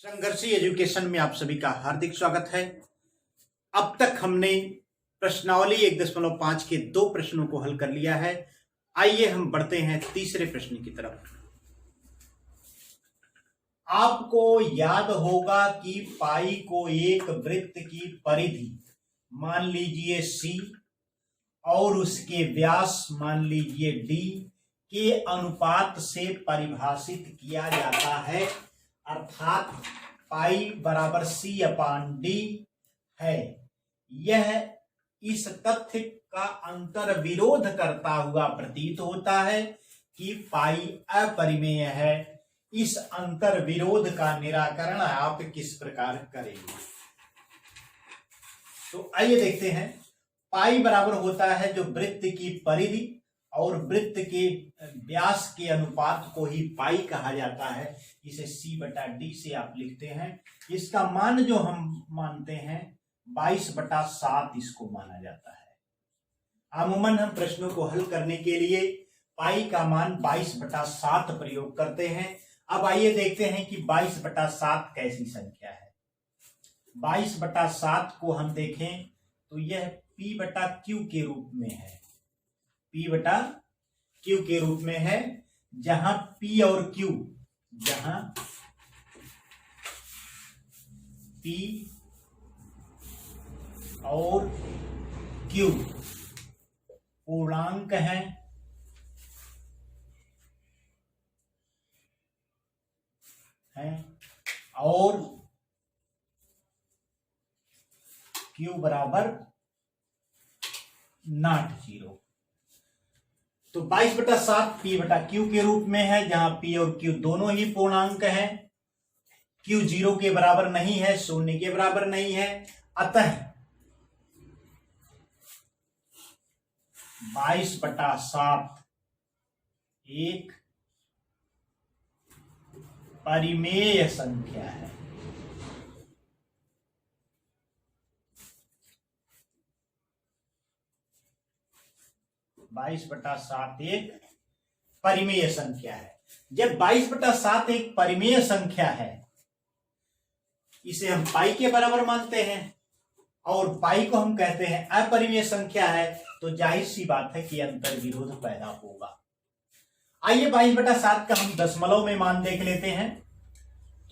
संघर्षी education में आप सभी का हार्दिक स्वागत है। अब तक हमने प्रश्नावली 1.5 के 2 प्रश्नों को हल कर लिया है। आइए हम बढ़ते हैं तीसरे प्रश्न की तरफ। आपको याद होगा कि पाई को एक वृत्त की परिधि मान लीजिए C और उसके व्यास मान लीजिए D के अनुपात से परिभाषित किया जाता है, अर्थात पाई बराबर C/D है। यह इस तथ्य का अंतर विरोध करता हुआ प्रतीत होता है कि पाई अपरिमेय है। इस अंतर विरोध का निराकरण आप किस प्रकार करेंगे? तो आइए देखते हैं। पाई बराबर होता है जो वृत्त की परिधि और वृत्त के व्यास के अनुपात को ही पाई कहा जाता है। इसे C/D से आप लिखते हैं। इसका मान जो हम मानते हैं 22/7 इसको माना जाता है। अमूमन हम प्रश्नों को हल करने के लिए पाई का मान 22/7 प्रयोग करते हैं। अब आइए देखते हैं कि 22/7 कैसी संख्या है। 22/7 को हम देखें तो यह P/Q के रूप में है। P/Q के रूप में है, जहां P और Q, जहां P और Q पूर्णांक हैं और Q बराबर not 0। तो 22/7 P/Q के रूप में है, जहां P और Q दोनों ही पूर्णांक हैं। Q 0 के बराबर नहीं है, 0 के बराबर नहीं है, अतः 22/7 एक परिमेय संख्या है। एक परिमेय संख्या है। जब 22/7 एक परिमेय संख्या है, इसे हम पाई के बराबर मानते हैं और पाई को हम कहते हैं अपरिमेय संख्या है, तो जाहिर सी बात है कि अंतर विरोध पैदा होगा। आइए 22/7 का हम दशमलव में मान देख लेते हैं।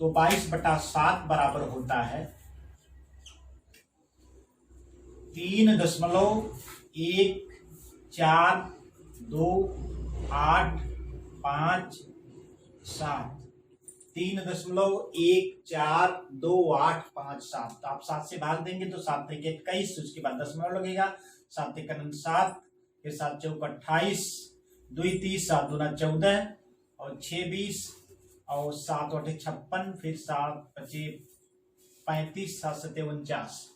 तो 22/7 बराबर होता है 3.142857 3.142857। तो आप 7 से भाग देंगे तो 7 × 21, उसके बाद दशमलव लगेगा, 7 × 7, फिर 7 × 4 = 28, 2 × 30, 7 × 2 = 14 और 6 = 20 और 7 × 8 = 56, फिर 7 × 5 = 35, 7 × 7 = 49।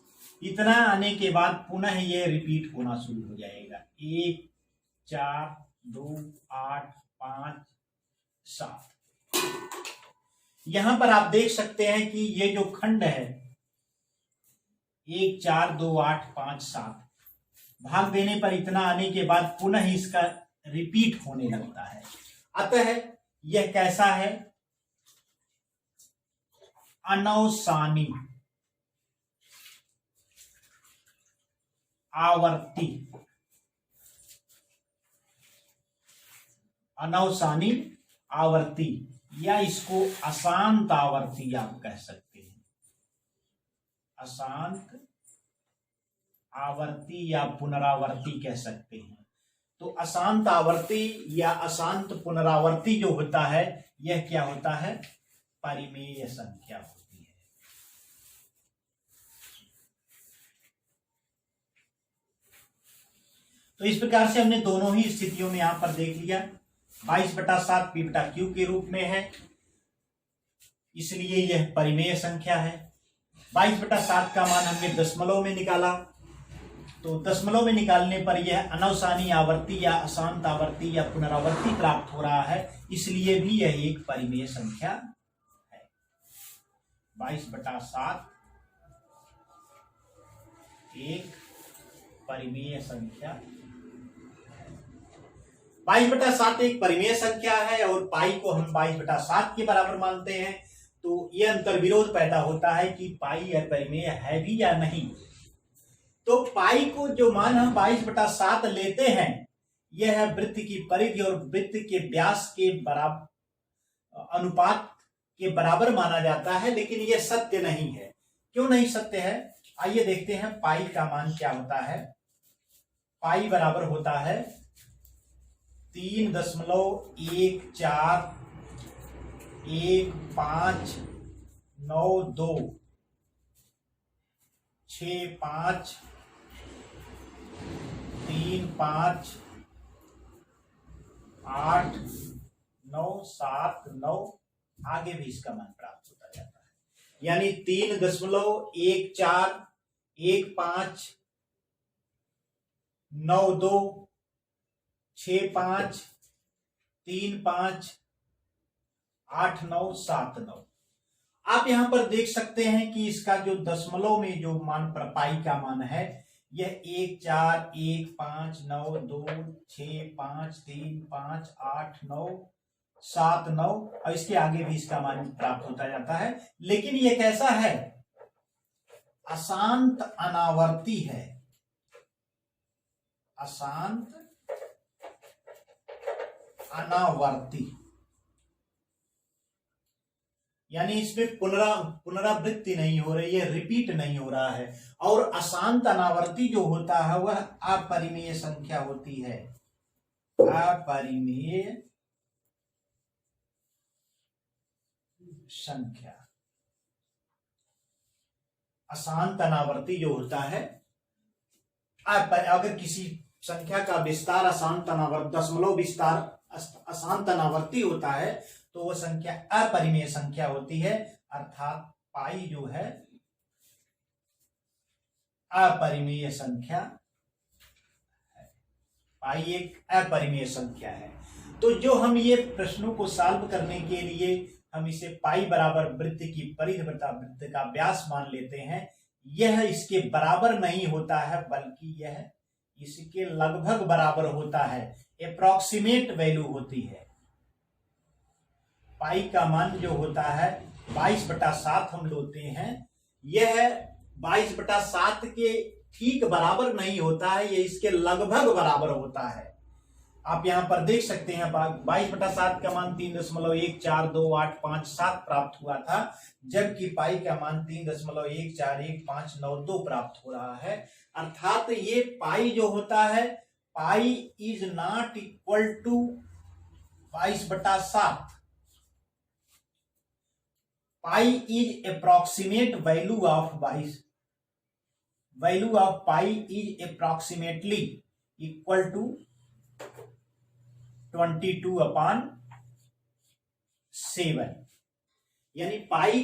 इतना आने के बाद पुनः ये रिपीट होना शुरू हो जाएगा। 1 4 2 8 5 7। यहां पर आप देख सकते हैं कि ये जो खंड है 1 4 2 8 5 7, भाग देने पर इतना आने के बाद पुनः इसका रिपीट होने लगता है। अतः यह कैसा है? अनवसानी आवर्ती। अनवसानी आवर्ती या इसको अशांत आवर्ती आप कह सकते हैं। अशांत आवर्ती या पुनरावर्ती कह सकते हैं। तो अशांत आवर्ती या अशांत पुनरावर्ती जो होता है, यह क्या होता है? परिमेय संख्या होती है। तो इस प्रकार से हमने दोनों ही स्थितियों में यहां पर देख लिया। 22/7 P/Q के रूप में है, इसलिए यह परिमेय संख्या है। 22/7 का मान हमने दशमलव में निकाला, तो दशमलव में निकालने पर यह अनवसानी आवर्ती या अशांत आवर्ती या पुनरावर्ती प्राप्त हो रहा है, इसलिए भी यह एक परिमेय संख्या है। 22/7 एक परिमेय संख्या। 22/7 एक परिमेय संख्या है और पाई को हम 22/7 के बराबर मानते हैं, तो यह अंतर्विरोध पैदा होता है कि पाई अपरिमेय है भी या नहीं। तो पाई को जो मान हम 22/7 लेते हैं, यह है वृत्त की परिधि और वृत्त के व्यास के बराबर अनुपात के बराबर माना जाता है, लेकिन यह सत्य नहीं है। क्यों नहीं सत्य है, आइए देखते हैं। पाई का मान क्या होता है। पाई बराबर होता है 3.1459535 आगे भी इसका मान प्राप्त होता जाता है। यानी 3.1459265358979। आप यहां पर देख सकते हैं कि इसका जो दशमलव में जो मान पाई का मान है, यह 1415926535897 और इसके आगे भी इसका मान प्राप्त होता जाता है। लेकिन यह कैसा है, अशांत अनावर्ती है, अशांत अनावर्ती, यानी इसमें पुनरावृत्ति नहीं हो रही है, रिपीट नहीं हो रहा है। और अशांत अनावर्ती जो होता है वह अपरिमेय संख्या होती है, अपरिमेय संख्या। अशांत अनावर्ती जो होता है, अगर किसी संख्या का विस्तार अशांत अनावर्त दशमलव विस्तार अशांत अनावर्ती होता है तो वह संख्या अपरिमेय संख्या होती है, अर्थात पाई जो है अपरिमेय संख्या है। पाई एक अपरिमेय संख्या है। तो जो हम ये प्रश्नों को सॉल्व करने के लिए हम इसे पाई बराबर वृत्त की परिधि बटा वृत्त का व्यास मान लेते हैं, यह इसके बराबर नहीं होता है, बल्कि यह इसके लगभग बराबर होता है, अप्रॉक्सीमेट वैल्यू होती है। पाई का मान जो होता है 22/7 हम लेते हैं, यह 22/7 के ठीक बराबर नहीं होता है, यह इसके लगभग बराबर होता है। आप यहां पर देख सकते हैं 22/7 का मान 3.14285 प्राप्त हुआ था, जबकि पाई का मान 3.14152 प्राप्त हो रहा है। अर्थात ये पाई जो होता है, pi is not equal to 22/7। Pi is approximate value of pi is approximately equal to 22/7। यानी पाई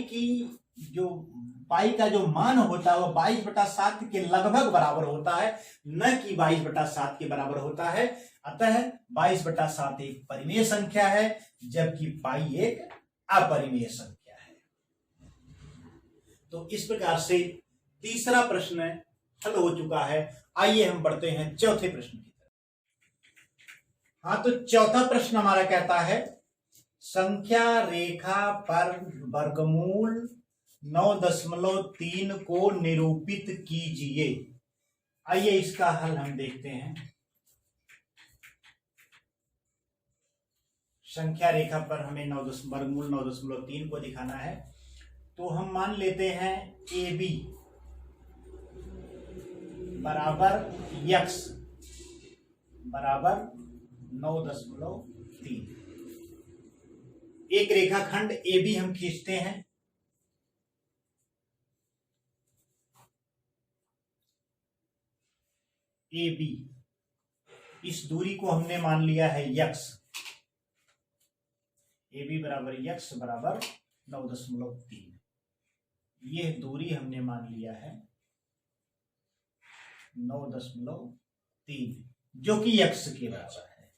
का जो मान होता है वह 22/7 के लगभग बराबर होता है, न कि 22/7 के बराबर होता है। अतः 22/7 एक परिमेय संख्या है, जबकि पाई एक अपरिमेय संख्या है। तो इस प्रकार से तीसरा प्रश्न हल हो चुका है। आइए हम बढ़ते हैं चौथे प्रश्न की तरफ। हाँ, तो चौथा प्रश्न हमारा कहता है, संख्या रेखा पर वर्गमूल 9.3 को निरूपित कीजिए। आइए इसका हल हम देखते हैं। संख्या रेखा पर हमें वर्गमूल 9.3 को दिखाना है, तो हम मान लेते हैं AB बराबर x बराबर 9.3। एक रेखाखंड AB हम खींचते हैं। AB, इस दूरी को हमने मान लिया है x। AB बराबर x बराबर 9.3। यह दूरी हमने मान लिया है 9.3, जो कि x के बराबर है।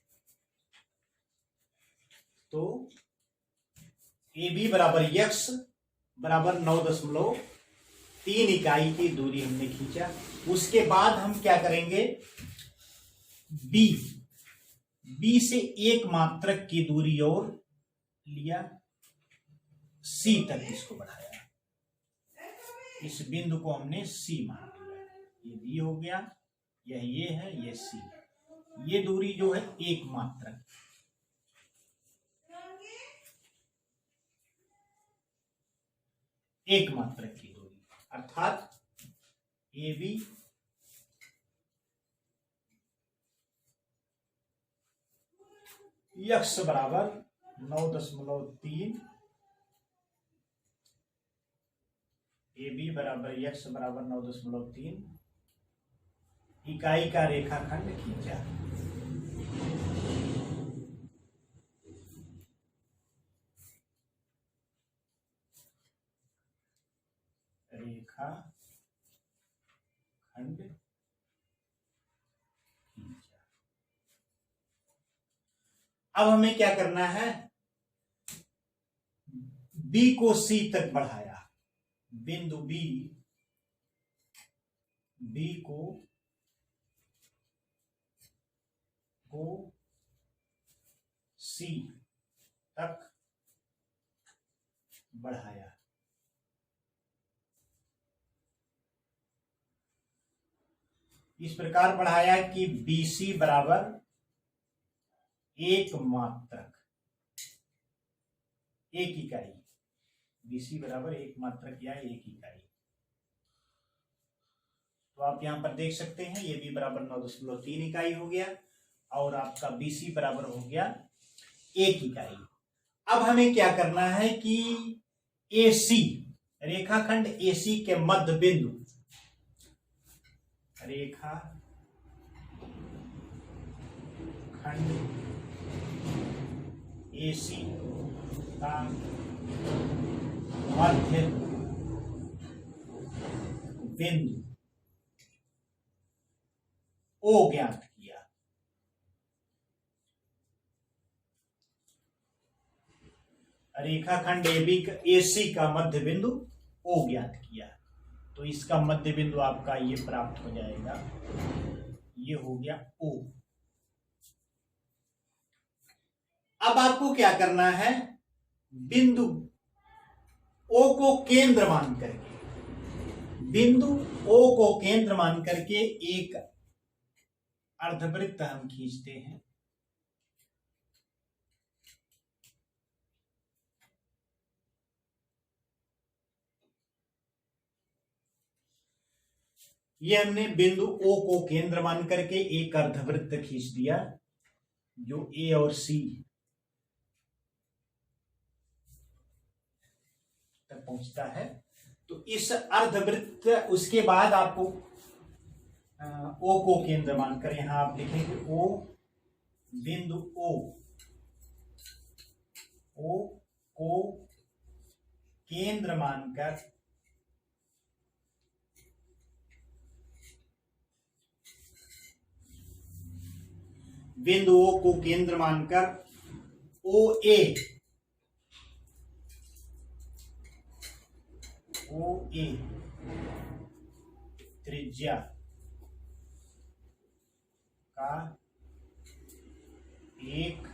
तो AB बराबर x बराबर 9.3 इकाई की दूरी हमने खींचा। उसके बाद हम क्या करेंगे, B से एक मात्रक की दूरी और लिया, सी तक इसको बढ़ाया। इस बिंदु को हमने सी मान लिया। ये बी हो गया, यह ये है, ये सी। ये दूरी जो है एक मात्रक, एक मात्रक की दूरी, अर्थात ए बी यक्स बराबर 9.3, ए बी बराबर यक्स बराबर 9.3 इकाई का रेखाखंड खींचा। रेखा खंड खींचा। अब हमें क्या करना है, बी को सी तक बढ़ाया। बिंदु बी को सी तक बढ़ाया। इस प्रकार बढ़ाया कि BC बराबर एक मात्रक, एक इकाई। BC बराबर एक मात्रक या एक इकाई। तो आप यहां पर देख सकते हैं ये B बराबर 9.3 इकाई हो गया और आपका BC बराबर हो गया एक इकाई। अब हमें क्या करना है कि AC, रेखाखंड AC के मध्य बिंदु, रेखा खंड AC का मध्य बिंदु O ज्ञात किया। रेखाखंड AC का मध्य बिंदु O ज्ञात किया। तो इसका मध्य बिंदु आपका ये प्राप्त हो जाएगा, ये हो गया O। अब आपको क्या करना है, बिंदु O को केंद्र मान करके, बिंदु O को केंद्र मान करके एक अर्धवृत्त हम खींचते हैं। ये हमने बिंदु O को केंद्र मान करके एक अर्धवृत्त खींच दिया जो A और C तक पहुंचता है। तो इस अर्धवृत्त, उसके बाद आपको O को केंद्र मानकर यहां आप लिखेंगे O, बिंदु O को केंद्र मानकर बिंदु O को केंद्र मानकर OA त्रिज्या का एक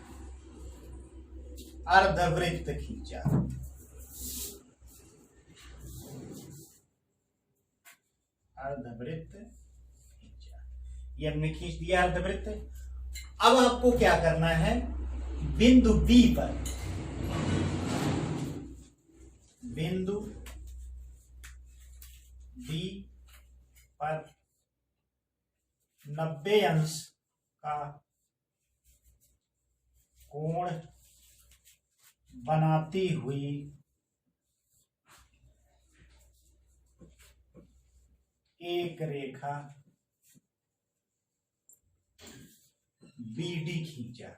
अर्धवृत्त खींचा। अर्धवृत्त खींचा, ये हमने खींच दिया अर्धवृत्त। अब आपको क्या करना है, बिंदु B पर, बिंदु B पर 90 अंश का कोण बनाती हुई एक रेखा BD खींचा।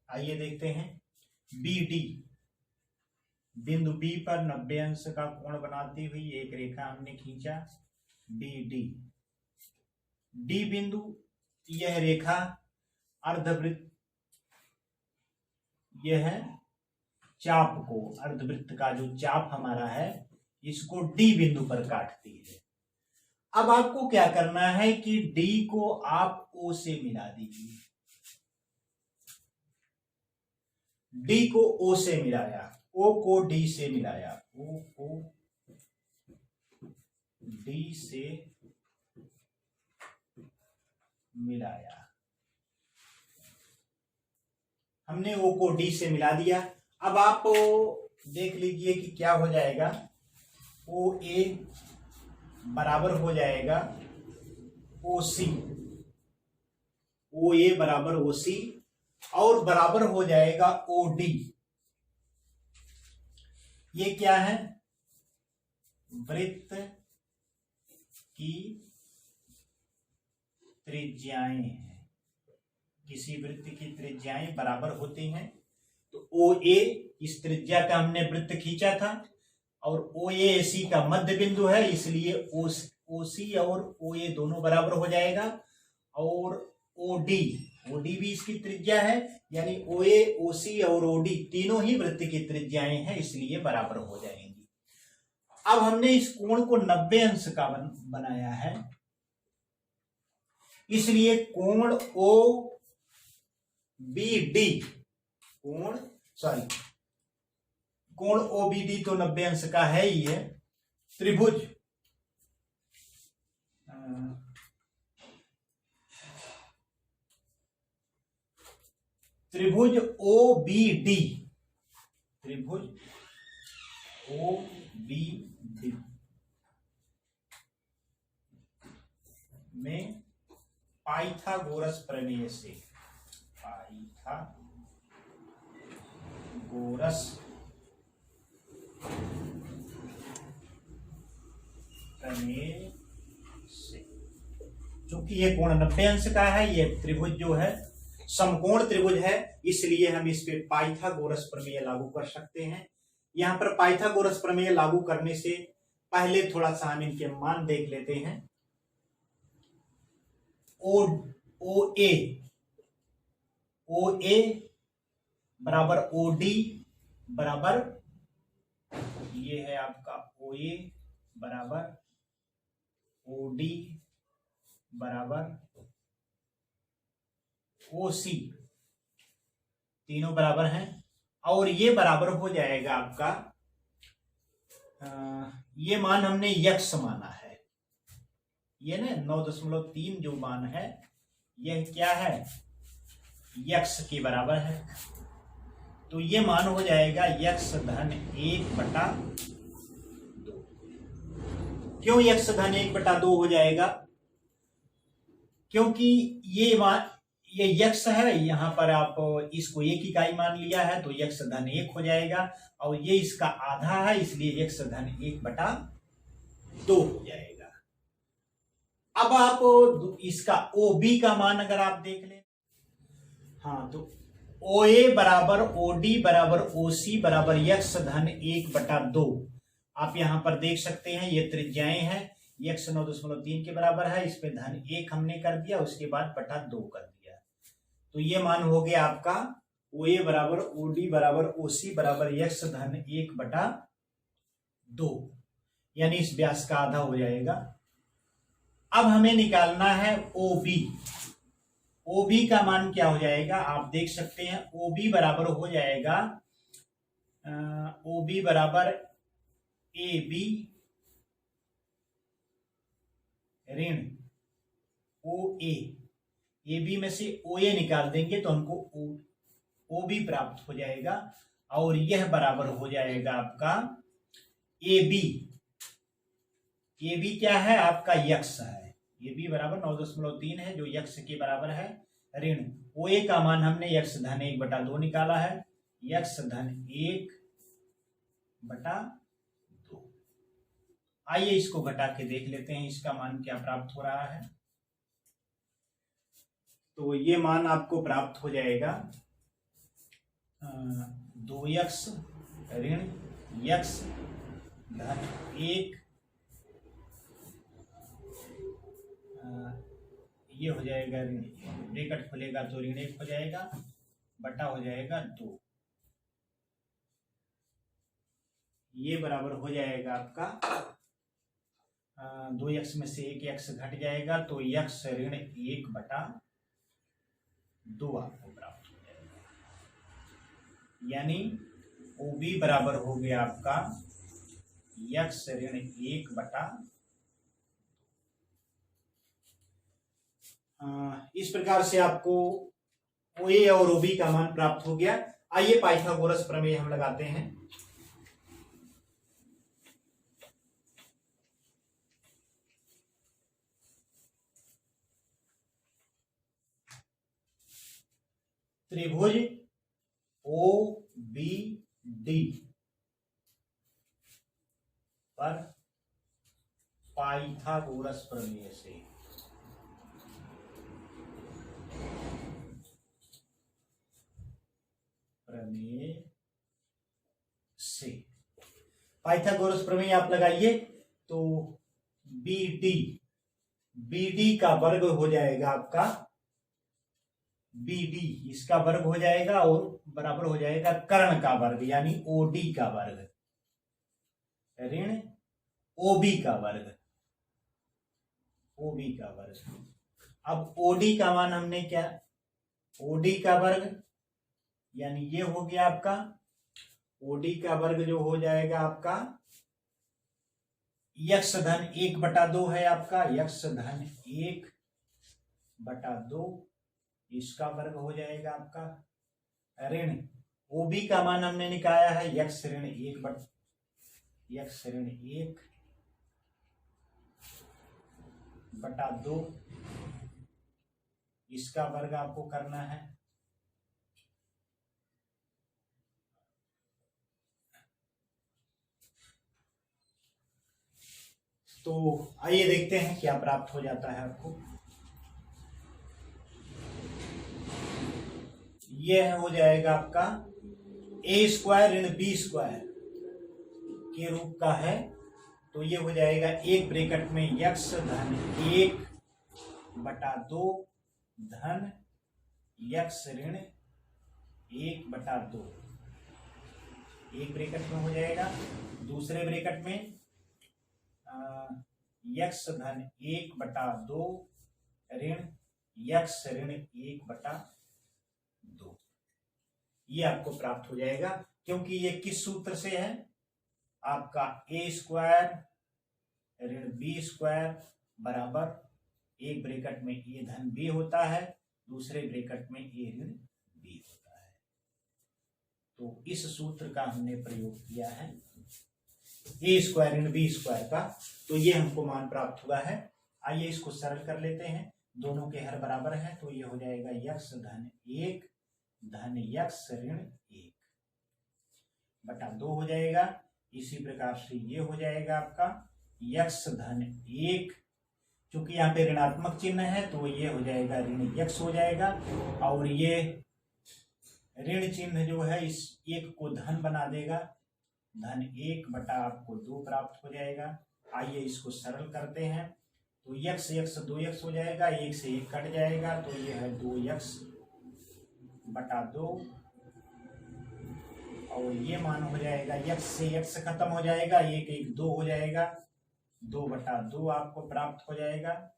आइए देखते हैं, BD, बिंदु B पर 90 अंश का कोण बनाती हुई एक रेखा हमने खींचा, BD। D बिंदु, यह रेखा अर्धवृत्त, यह है चाप को, अर्धवृत्त का जो चाप हमारा है इसको D बिंदु पर काटती है। अब आपको क्या करना है कि D को आप O से मिला दीजिए। डी को ओ से मिलाया, ओ को डी से मिलाया, ओ को डी से मिलाया, हमने ओ को डी से मिला दिया। अब आप देख लीजिए कि क्या हो जाएगा, ओ ए बराबर हो जाएगा ओ सी, ओ ए बराबर ओ सी और बराबर हो जाएगा ओ डी। ये क्या है, वृत्त की त्रिज्याएं हैं। किसी वृत्त की त्रिज्याएं बराबर होती हैं। तो ओ ए इस त्रिज्या का हमने वृत्त खींचा था और ओ ए सी का मध्य बिंदु है, इसलिए ओ सी और ओ ए दोनों बराबर हो जाएगा। और ओ डी भी इसकी त्रिज्या है, यानी ओ ए, ओ सी और ओ डी तीनों ही वृत्त की त्रिज्याएं हैं, इसलिए बराबर हो जाएंगी। अब हमने इस कोण को 90 अंश का बनाया है, इसलिए कोण ओ बी डी, कोण ओ बी डी तो 90 अंश का है ही है। त्रिभुज ओ बी डी, त्रिभुज ओ बी डी में पाइथागोरस प्रमेय से, पाइथागोरस प्रमेय से, चूंकि ये कोण 90 अंश का है, ये त्रिभुज जो है समकोण त्रिभुज है, इसलिए हम इस पे पाइथागोरस प्रमेय लागू कर सकते हैं। यहां पर पाइथागोरस प्रमेय लागू करने से पहले थोड़ा सा हम इनके मान देख लेते हैं। ओ ए बराबर ओ डी बराबर, ये है आपका ओ ए बराबर ओ डी बराबर ओ सी, तीनों बराबर हैं। और ये बराबर हो जाएगा आपका, ये मान हमने यक्स माना है, ये ना 9.3 जो मान है यह क्या है, यक्स के बराबर है। तो ये मान हो जाएगा यक्स धन 1/2। क्यों यक्स धन 1/2 हो जाएगा, क्योंकि ये यक्स है, यहां पर आप इसको 1 इकाई मान लिया है तो यक्स धन 1 हो जाएगा, और ये इसका आधा है, इसलिए यक्स धन 1/2 हो जाएगा। अब आप इसका ओ बी का मान अगर आप देख लें, हाँ, तो ओ ए बराबर ओ डी बराबर ओ सी बराबर यक्स धन 1/2। आप यहां पर देख सकते हैं ये त्रिज्याएं हैं, यक्स 9.3 के बराबर है, इस पे धन 1 हमने कर दिया, उसके बाद बटा 2 कर दिया। तो ये मान हो गया आपका ओ ए बराबर ओ डी बराबर ओ सी बराबर यक्स धन 1/2, यानी इस व्यास का आधा हो जाएगा। अब हमें निकालना है ओ बी। ओ बी का मान क्या हो जाएगा, आप देख सकते हैं ओ बी बराबर हो जाएगा, ओ बी बराबर ए बी ऋण ओ ए बी में से ओ ए निकाल देंगे तो हमको ओ बी प्राप्त हो जाएगा, और यह बराबर हो जाएगा आपका ए बी क्या है, आपका यक्स है। ए बी बराबर 9.3 है जो यक्स के बराबर है, ऋण ओ ए का मान हमने यक्स धन 1/2 निकाला है, यक्स धन 1/2। आइए इसको घटा के देख लेते हैं इसका मान क्या प्राप्त हो रहा है। तो ये मान आपको प्राप्त हो जाएगा 2x ऋण यक्स धन 1, ये हो जाएगा ऋण, ब्रैकेट खुलेगा तो ऋण 1 हो जाएगा, बटा हो जाएगा 2, ये बराबर हो जाएगा आपका 2x में से 1x घट जाएगा, तो यक्स ऋण 1/2 आपको प्राप्त हो जाएगा। यानी OB बराबर हो गया आपका x ऋण 1 बटा। इस प्रकार से आपको OA और OB का मान प्राप्त हो गया। आइए पाइथागोरस प्रमेय हम लगाते हैं। त्रिभुज OBD पर पाइथागोरस प्रमेय से पाइथागोरस प्रमेय आप लगाइए तो BD का वर्ग हो जाएगा आपका BD, इसका वर्ग हो जाएगा और बराबर हो जाएगा कर्ण का वर्ग यानी OD का वर्ग ऋण OB का वर्ग, OB का वर्ग। अब OD का मान हमने क्या, OD का वर्ग यानी ये हो गया आपका OD का वर्ग जो हो जाएगा आपका x धन 1/2 है आपका, x धन 1/2 इसका वर्ग हो जाएगा आपका ऋण OB का मान हमने निकाला है x ऋण 1/2 इसका वर्ग आपको करना है। तो आइए देखते हैं क्या प्राप्त हो जाता है आपको। यह हो जाएगा आपका A² ऋण B² के रूप का है, तो ये हो जाएगा एक ब्रैकेट में x धन 1/2 धन x ऋण 1/2 एक ब्रैकेट में हो जाएगा। दूसरे ब्रैकेट में x धन 1/2 ऋण x ऋण 1/2 ये आपको प्राप्त हो जाएगा, क्योंकि ये किस सूत्र से है आपका A² ऋण B² बराबर एक ब्रैकेट में A धन B होता है, दूसरे ब्रैकेट में A ऋण B होता है। तो इस सूत्र का हमने प्रयोग किया है A² ऋण B² का, तो ये हमको मान प्राप्त हुआ है। आइए इसको सरल कर लेते हैं, दोनों के हर बराबर है, तो ये हो जाएगा x धन 1 धन x ऋण 1/2 हो जाएगा। इसी प्रकार से ये हो जाएगा आपका x धन 1, चूंकि यहाँ पे ऋणात्मक चिन्ह है तो ये हो जाएगा ऋण x हो जाएगा, और ये ऋण चिन्ह जो है इस 1 को धन बना देगा, धन 1/2 प्राप्त हो जाएगा। आइए इसको सरल करते हैं, तो x 2x हो जाएगा, 1 से 1 कट जाएगा, तो ये है 2x/2 और ये मान हो जाएगा x से x खत्म हो जाएगा, 1 1 2 हो जाएगा, 2/2 आपको प्राप्त हो जाएगा।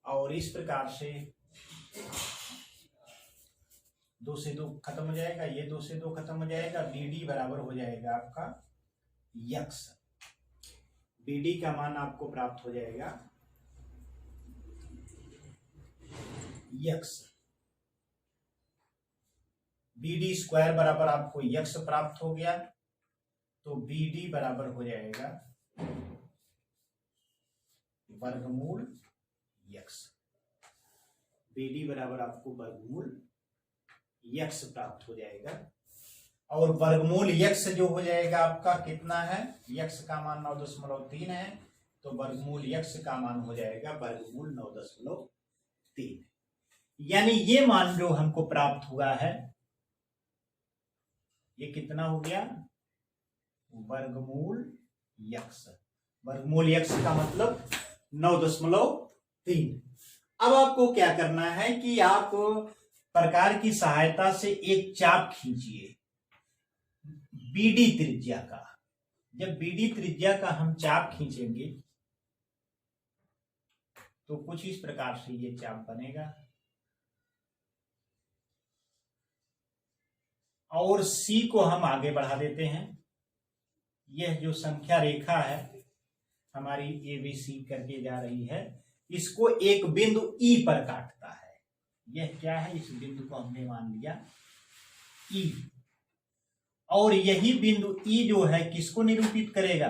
और इस प्रकार से 2 से 2 खत्म हो जाएगा, ये 2 से 2 खत्म हो जाएगा। BD बराबर हो जाएगा आपका x, BD का मान आपको प्राप्त हो जाएगा x, BD² बराबर आपको x प्राप्त हो गया, तो BD बराबर हो जाएगा वर्गमूल x, BD बराबर आपको वर्गमूल x प्राप्त हो जाएगा। और वर्गमूल x जो हो जाएगा आपका कितना है, x का मान 9.3 है, तो वर्गमूल x का मान हो जाएगा वर्गमूल 9.3। यानी ये मान जो हमको प्राप्त हुआ है ये कितना हो गया, वर्गमूल x। वर्गमूल x का मतलब 9.3। अब आपको क्या करना है कि आप प्रकार की सहायता से एक चाप खींचिए BD त्रिज्या का। जब BD त्रिज्या का हम चाप खींचेंगे तो कुछ इस प्रकार से ये चाप बनेगा, और सी को हम आगे बढ़ा देते हैं। यह जो संख्या रेखा है हमारी ABC करके जा रही है, इसको एक बिंदु E पर काटता है। यह क्या है, इस बिंदु को हमने मान लिया E, और यही बिंदु E जो है किसको निरूपित करेगा,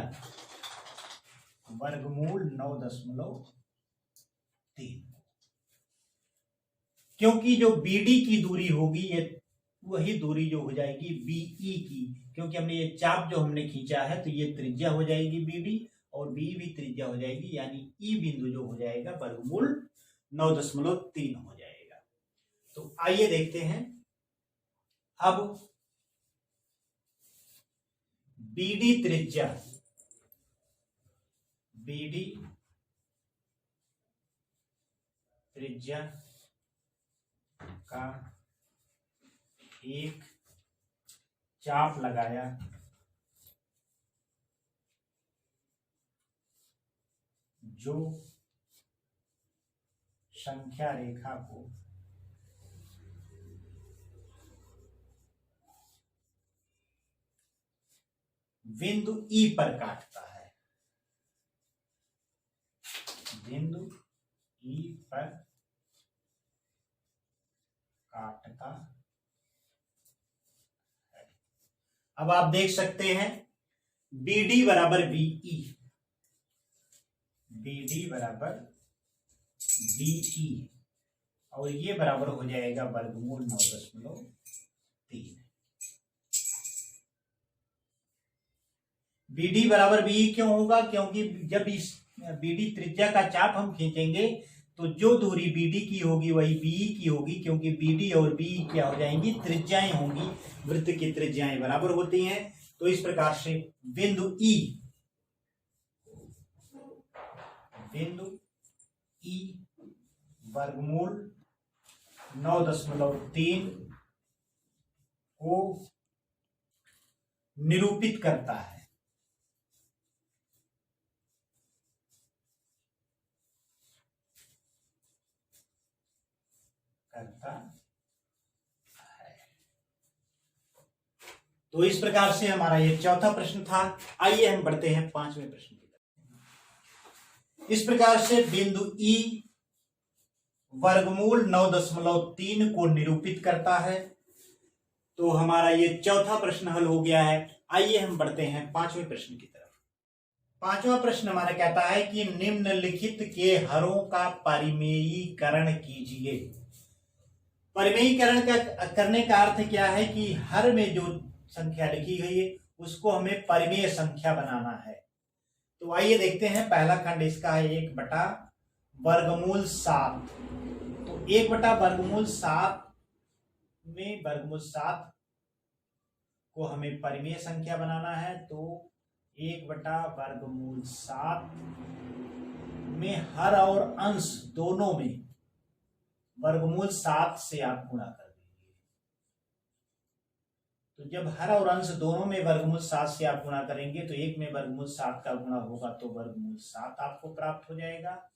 वर्गमूल 9.3, क्योंकि जो BD की दूरी होगी ये वही दूरी जो हो जाएगी BE की, क्योंकि हमने ये चाप जो हमने खींचा है तो ये त्रिज्या हो जाएगी BD और BE भी त्रिज्या हो जाएगी, यानी E बिंदु जो हो जाएगा वर्गमूल 9.3 हो जाएगा। तो आइए देखते हैं अब BD त्रिज्या का एक चाप लगाया जो संख्या रेखा को बिंदु E पर काटता है, बिंदु E पर काटता है। अब आप देख सकते हैं BD बराबर BE, BD बराबर BE, और ये बराबर हो जाएगा वर्गमूल 9.3। BD बराबर BE क्यों होगा, क्योंकि जब इस BD त्रिज्या का चाप हम खींचेंगे तो जो दूरी BD की होगी वही BE की होगी, क्योंकि BD और BE क्या हो जाएंगी, त्रिज्याएं होंगी, वृत्त की त्रिज्याएं बराबर होती हैं। तो इस प्रकार से बिंदु E वर्गमूल 9.3 को निरूपित करता है, तो इस प्रकार से हमारा ये चौथा प्रश्न था। आइए हम बढ़ते हैं पांचवें प्रश्न की तरफ। इस प्रकार से बिंदु E वर्गमूल 9.3 को निरूपित करता है। तो हमारा ये चौथा प्रश्न हल हो गया है। आइए हम बढ़ते हैं पांचवें प्रश्न की तरफ। पांचवा प्रश्न हमारा कहता है कि निम्नलिखित के हरों का परिमेयीकरण कीजिए। परिमेयीकरण करने का अर्थ क्या है कि हर में जो संख्या लिखी गई है उसको हमें परिमेय संख्या बनाना है। तो आइए देखते हैं, पहला खंड इसका है 1/वर्गमूल 7। तो 1/वर्गमूल 7 में वर्गमूल 7 को हमें परिमेय संख्या बनाना है। तो 1/वर्गमूल 7 में हर और अंश दोनों में वर्गमूल 7 से आप गुणा कर दीजिए। तो जब हर और अंश दोनों में वर्गमूल 7 से आप गुणा करेंगे तो एक में वर्गमूल 7 का गुणा होगा तो वर्गमूल 7 आपको प्राप्त हो जाएगा,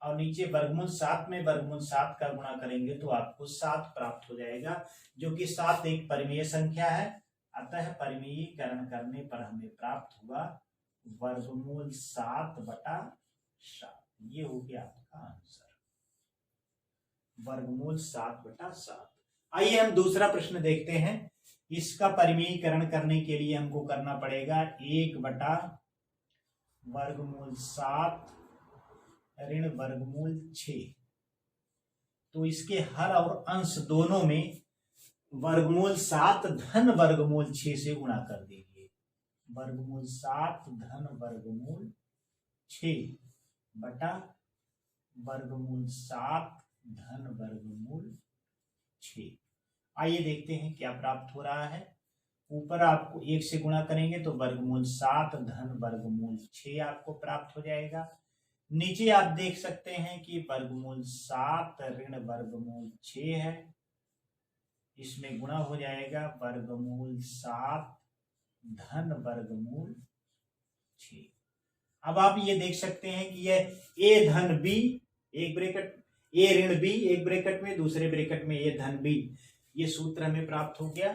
और नीचे वर्गमूल 7 में वर्गमूल 7 का गुणा करेंगे तो आपको 7 प्राप्त हो जाएगा, जो कि 7 एक परिमेय संख्या है। अतः परिमेयीकरण करने पर हमें प्राप्त हुआ वर्गमूल 7/7। ये हो गया आपका आंसर, वर्गमूल 7/7। आइए हम दूसरा प्रश्न देखते हैं। इसका परिमेयीकरण करने के लिए हमको करना पड़ेगा 1/वर्गमूल 7 ऋण वर्गमूल 6। तो इसके हर और अंश दोनों में वर्गमूल 7 धन वर्गमूल 6 से गुणा कर दीजिए। वर्गमूल 7 धन वर्गमूल 6 बटा वर्गमूल 7 धन वर्गमूल 6। आइए देखते हैं क्या प्राप्त हो रहा है। ऊपर आपको 1 से गुणा करेंगे तो वर्गमूल 7 धन वर्गमूल 6 आपको प्राप्त हो जाएगा। नीचे आप देख सकते हैं कि वर्गमूल 7 ऋण वर्गमूल 6 है, इसमें गुणा हो जाएगा वर्गमूल 7 धन वर्गमूल 6। अब आप ये देख सकते हैं कि यह a धन b एक ब्रैकेट, a ऋण b एक ब्रैकेट में, दूसरे ब्रैकेट में a धन b, ये सूत्र हमें प्राप्त हो गया।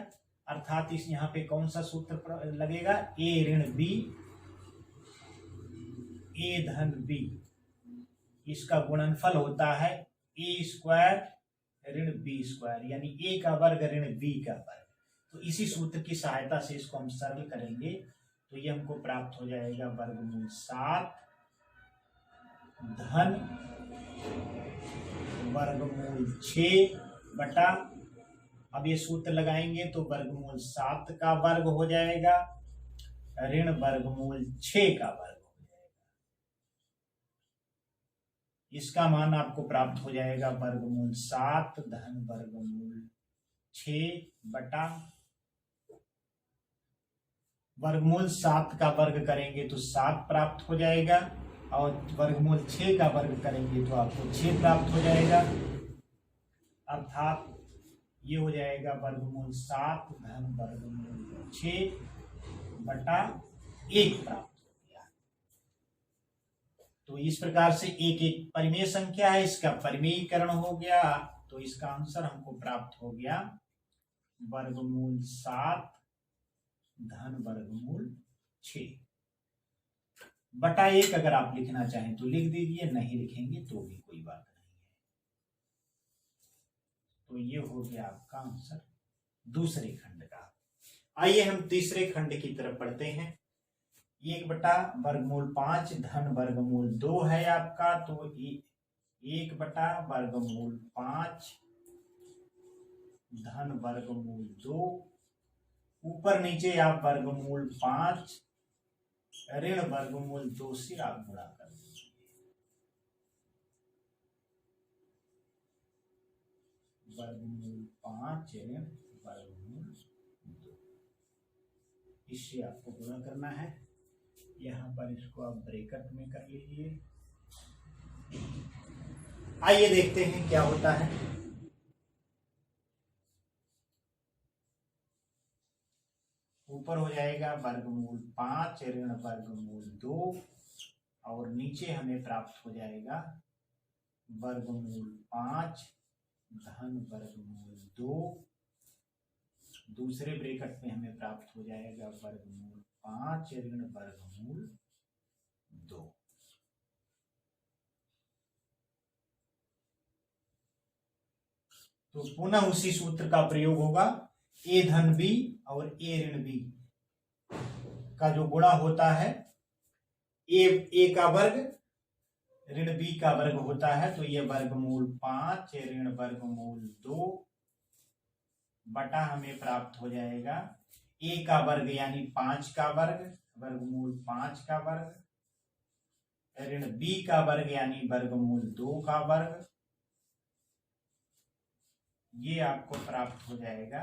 अर्थात इस यहाँ पे कौन सा सूत्र लगेगा, ए ऋण बी, ए धन बी, इसका गुणनफल होता है ए स्क्वायर ऋण बी स्क्वायर, यानी ए का वर्ग ऋण बी का वर्ग। तो इसी सूत्र की सहायता से इसको हम सरल करेंगे तो ये हमको प्राप्त हो जाएगा वर्गमूल 7 धन वर्गमूल 6 बटा, अब ये सूत्र लगाएंगे तो वर्गमूल 7 का वर्ग हो जाएगा ऋण वर्गमूल 6 का वर्ग हो जाएगा। इसका मान आपको प्राप्त हो जाएगा वर्गमूल 7 धन वर्गमूल 6 बटा, वर्गमूल 7 का वर्ग करेंगे तो 7 प्राप्त हो जाएगा और वर्गमूल 6 का वर्ग करेंगे तो आपको 6 प्राप्त हो जाएगा। अर्थात ये हो जाएगा वर्गमूल 7 धन वर्गमूल 6 बटा 1 प्राप्त हो गया। तो इस प्रकार से एक एक परिमेय संख्या है, इसका परिमेयीकरण हो गया, तो इसका आंसर हमको प्राप्त हो गया वर्गमूल 7 धन वर्गमूल 6 बटा 1। अगर आप लिखना चाहें तो लिख दीजिए, नहीं लिखेंगे तो भी कोई बात नहीं है। तो ये हो गया आपका आंसर दूसरे खंड का। आइए हम तीसरे खंड की तरफ बढ़ते हैं। 1 बटा वर्गमूल 5 धन वर्गमूल 2 है आपका, तो 1 बटा वर्गमूल 5 धन वर्गमूल 2, ऊपर नीचे आप वर्गमूल 5 ऋण वर्गमूल 2 से आप गुणा कर दीजिए। वर्गमूल 5 ऋण वर्गमूल 2, इससे आपको गुणा करना है। यहां पर इसको आप ब्रैकेट में कर लीजिए। आइए देखते हैं क्या होता है। ऊपर हो जाएगा वर्गमूल 5 ऋण वर्गमूल 2 और नीचे हमें प्राप्त हो जाएगा वर्गमूल 5 धन वर्गमूल 2। दूसरे ब्रैकेट में हमें प्राप्त हो जाएगा वर्गमूल 5 ऋण वर्गमूल 2। तो पुनः उसी सूत्र का प्रयोग होगा, ए धन बी और ए ऋण बी का जो गुणा होता है, ए का वर्ग ऋण बी का वर्ग होता है, तो ये वर्गमूल 5 ऋण वर्गमूल 2 बटा हमें प्राप्त हो जाएगा ए का वर्ग यानी 5 का वर्ग वर्गमूल 5 का वर्ग ऋण बी का वर्ग यानी वर्गमूल 2 का वर्ग। ये आपको प्राप्त हो जाएगा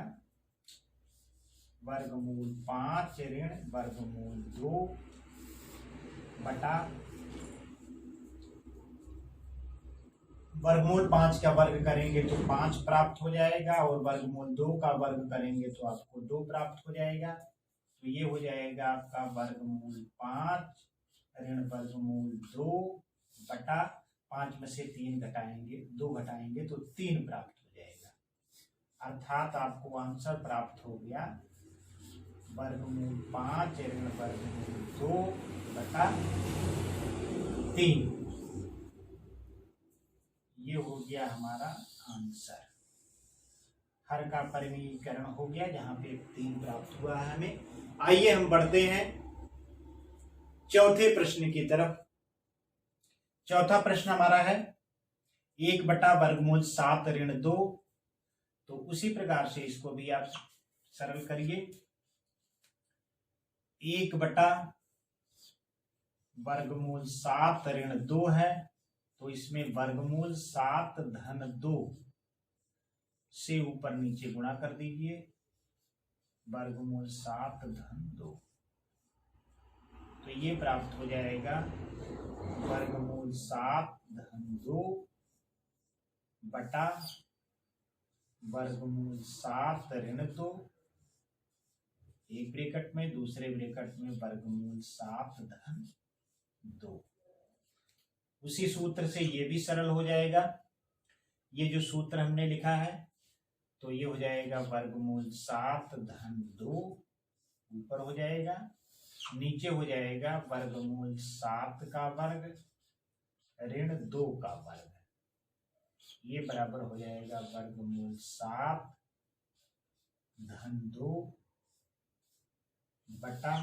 वर्गमूल 5 ऋण वर्गमूल 2 बटा वर्गमूल 5 का वर्ग करेंगे तो 5 प्राप्त हो जाएगा और वर्गमूल 2 का वर्ग करेंगे तो आपको 2 प्राप्त हो जाएगा। तो ये हो जाएगा आपका वर्गमूल 5 ऋण वर्गमूल 2 बटा 5 में से 3 घटाएंगे, 2 घटाएंगे तो 3 प्राप्त हो जाएगा। अर्थात आपको आंसर प्राप्त हो गया वर्गमूल 5 ऋण वर्गमूल 2 बटा 3। ये हो गया हमारा आंसर। हर का परिमेयीकरण हो गया, जहां पे 3 प्राप्त हुआ है हमें। आइए हम बढ़ते हैं चौथे प्रश्न की तरफ। चौथा प्रश्न हमारा है 1 बटा वर्गमूल 7 ऋण 2। तो उसी प्रकार से इसको भी आप सरल करिए। 1 बटा वर्गमूल 7 ऋण 2 है, तो इसमें वर्गमूल 7 धन 2 से ऊपर नीचे गुणा कर दीजिए, वर्गमूल 7 धन 2। तो ये प्राप्त हो जाएगा वर्गमूल 7 धन 2 बटा वर्गमूल 7 ऋण 2, एक ब्रैकेट में, दूसरे ब्रैकेट में वर्गमूल 7 धन 2। उसी सूत्र से ये भी सरल हो जाएगा। ये जो सूत्र हमने लिखा है तो ये हो जाएगा वर्गमूल 7 धन 2 ऊपर हो जाएगा, नीचे हो जाएगा वर्गमूल 7 का वर्ग ऋण 2 का वर्ग, ये बराबर हो जाएगा वर्गमूल 7 धन 2 बटा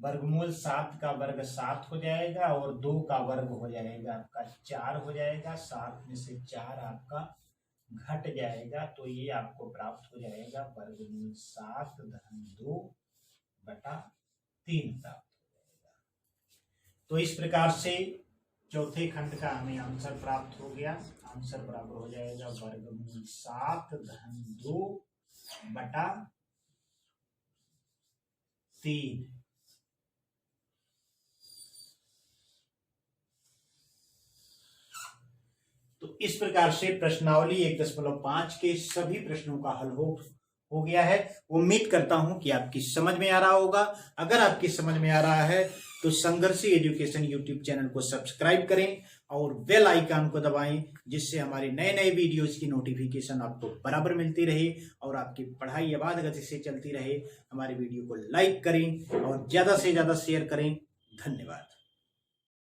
वर्गमूल 7 का वर्ग 7 हो जाएगा और 2 का वर्ग हो जाएगा आपका 4 हो जाएगा। 7 में से 4 आपका घट जाएगा, तो ये आपको प्राप्त हो जाएगा वर्गमूल 7 धन 2 बटा 3 प्राप्त हो जाएगा। तो इस प्रकार से चौथे खंड का हमें आंसर प्राप्त हो गया। आंसर बराबर हो जाएगा वर्गमूल 7 धन 2 बटा 3। तो इस प्रकार से प्रश्नावली 1.5 के सभी प्रश्नों का हल हो गया है। उम्मीद करता हूं कि आपकी समझ में आ रहा होगा। अगर आपकी समझ में आ रहा है तो संघर्षी एजुकेशन यूट्यूब चैनल को सब्सक्राइब करें और बेल आइकन को दबाएं, जिससे हमारे नए नए वीडियोस की नोटिफिकेशन आपको बराबर मिलती रहे और आपकी पढ़ाई अबाध गति से चलती रहे। हमारे वीडियो को लाइक करें और ज्यादा से ज्यादा शेयर करें। धन्यवाद।